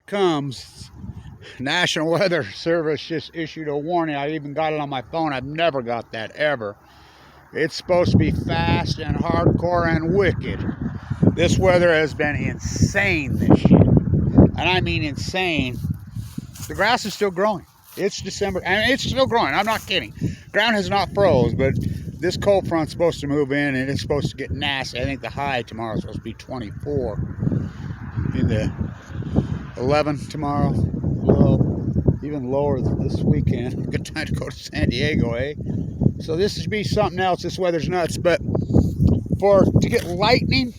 comes. National Weather Service just issued a warning. I even got it on my phone. I've never got that ever. It's supposed to be fast and hardcore and wicked. This weather has been insane this year. And I mean insane. The grass is still growing. It's December, and it's still growing. I'm not kidding. Ground has not froze, but this cold front's supposed to move in, and it's supposed to get nasty. I think the high tomorrow is supposed to be 24. In the 11 tomorrow. Low, even lower this weekend. Good time to go to San Diego, eh? So this should be something else. This weather's nuts, but to get lightning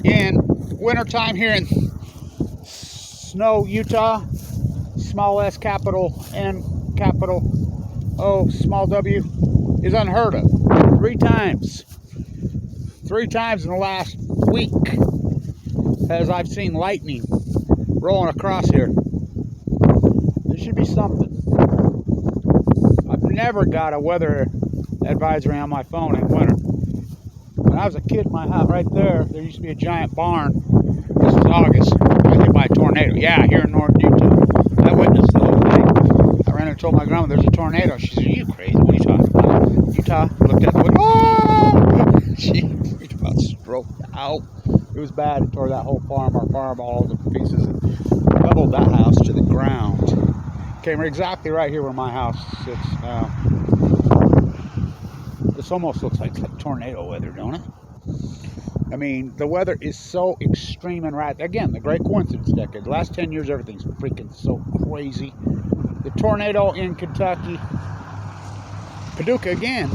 in wintertime here in sNOw, Utah, small s, capital N, capital O, small w, is unheard of. 3 times. 3 times in the last week as I've seen lightning rolling across here. There should be something. I've never got a weather advisory on my phone in winter. When I was a kid, my house right there used to be a giant barn. This was August. I got hit by a tornado. Yeah, here in North Utah. I witnessed the whole thing. I ran and told my grandma there's a tornado. She said, "Are you crazy? What are you talking about?" Utah looked at the window. Oh! She about stroked out. It was bad. It tore that whole farm, our farm, all the pieces, and leveled that house to the ground. Came exactly right here where my house sits now. This almost looks like tornado weather, don't it? I mean, the weather is so extreme and right. Again, the great coincidence decade. The last 10 years, everything's freaking so crazy. The tornado in Kentucky, Paducah again,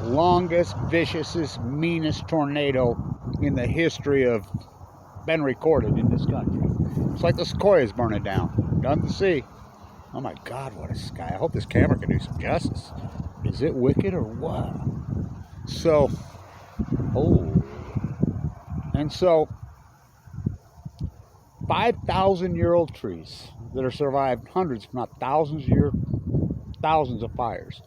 longest, viciousest, meanest tornado in the history of been recorded in this country. It's like the sequoias burning down. Nothing to see. Oh my God, what a sky. I hope this camera can do some justice. Is it wicked or what? So, and so 5,000-year-old trees that are survived hundreds, if not thousands of fires.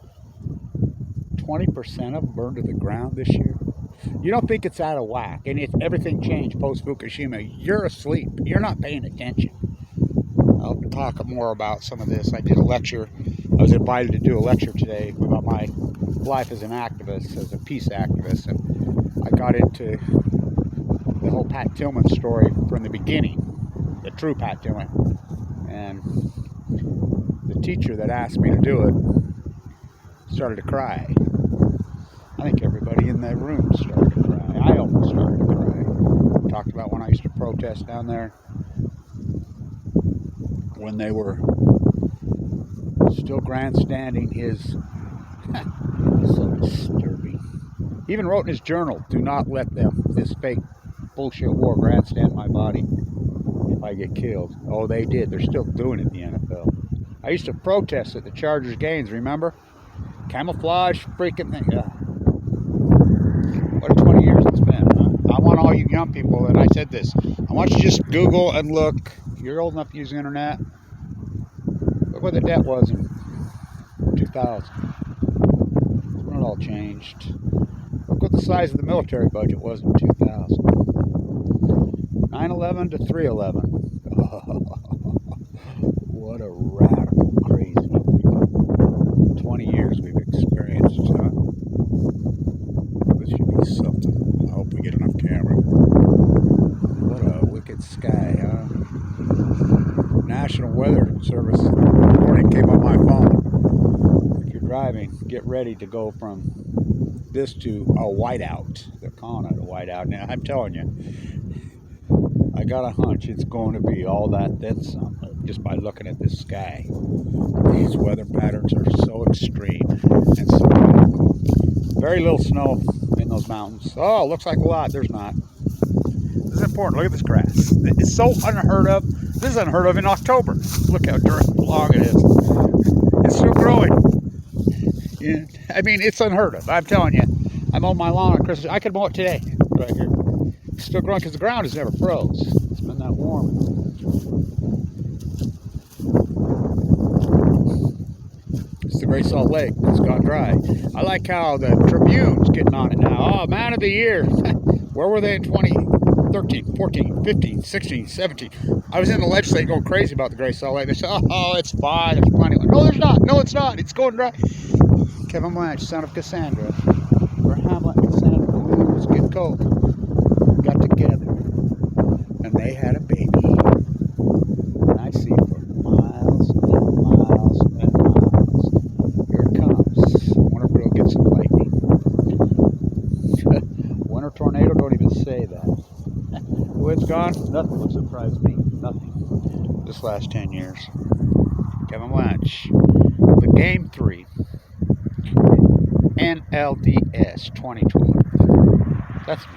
20% of them burned to the ground this year. You don't think it's out of whack, and if everything changed post FUKUSHIMA, you're asleep. You're not paying attention. I'll talk more about some of this. I did a lecture. I was invited to do a lecture today about my life as an activist, as a peace activist, and I got into the whole Pat Tillman story from the beginning, the true Pat Tillman. And the teacher that asked me to do it started to cry. I think everybody in that room started to cry. I almost started to cry. Talked about when I used to protest down there, when they were still grandstanding his so disturbing. He even wrote in his journal, "Do not let them, this fake bullshit war, grandstand my body if I get killed." Oh, they did. They're still doing it in the NFL. I used to protest at the Chargers games, remember? Camouflage freaking thing. Yeah. What a 20 years it's been, huh? I want all you young people, and I said this, I want you to just Google and look. You're old enough to use the internet. Look what the debt was in 2000. When it all changed. Look what the size of the military budget was in 2000. 9/11 to 3/11. What a radical, crazy 20 years we've experienced. This should be something. I hope we get enough camera. What a wicked sky, huh? National Weather Service warning came on my phone. If you're driving, get ready to go from this to a whiteout. They're calling it a whiteout. Now, I'm telling you, I got a hunch it's going to be all that, then some, just by looking at this sky. These weather patterns are so extreme and so radical. Very little snow in those mountains. Oh, looks like a lot. There's not. This is important. Look at this grass. It's so unheard of. This is unheard of in October. Look how long it is. It's still growing. Yeah. I mean, it's unheard of. I'm telling you. I mowed my lawn on Christmas. I could mow it today, right here. It's still growing because the ground has never froze. It's been that warm. It's the Great Salt Lake. It's gone dry. I like how the Tribune's getting on it now. Oh, man of the year. Where were they in 20? 13, 14, 15, 16, 17. I was in the legislature going crazy about the Gray Salt Lake. They said, oh, it's fine. There's plenty. No, there's not. No, it's not. It's going dry. Kevin Blanch, son of Cassandra, or Hamlet and Cassandra, ooh, it's getting cold, got together, and they had a baby. And I see for miles and miles and miles. Here it comes. Winter will get some lightning. Winter tornado, don't even say that. Where it's gone, nothing would surprise me. Nothing. This last 10 years. Kevin Blanch. The Game 3. NLDS 2012. That's me.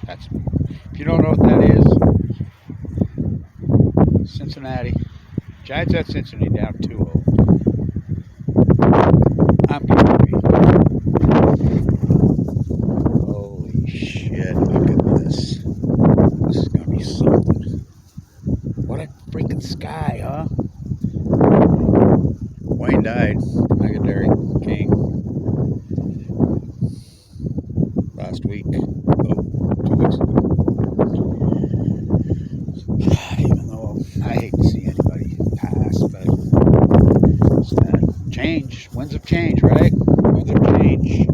That's me. If you don't know what that is, Cincinnati. Giants at Cincinnati down 2-0. I'm gonna be. Holy shit, look at this. This is gonna be something. What a freaking sky, huh? Wayne died, legendary king, last week, 2 weeks ago. Even though I hate to see anybody pass, but it's that change, winds of change, right? Winds of change.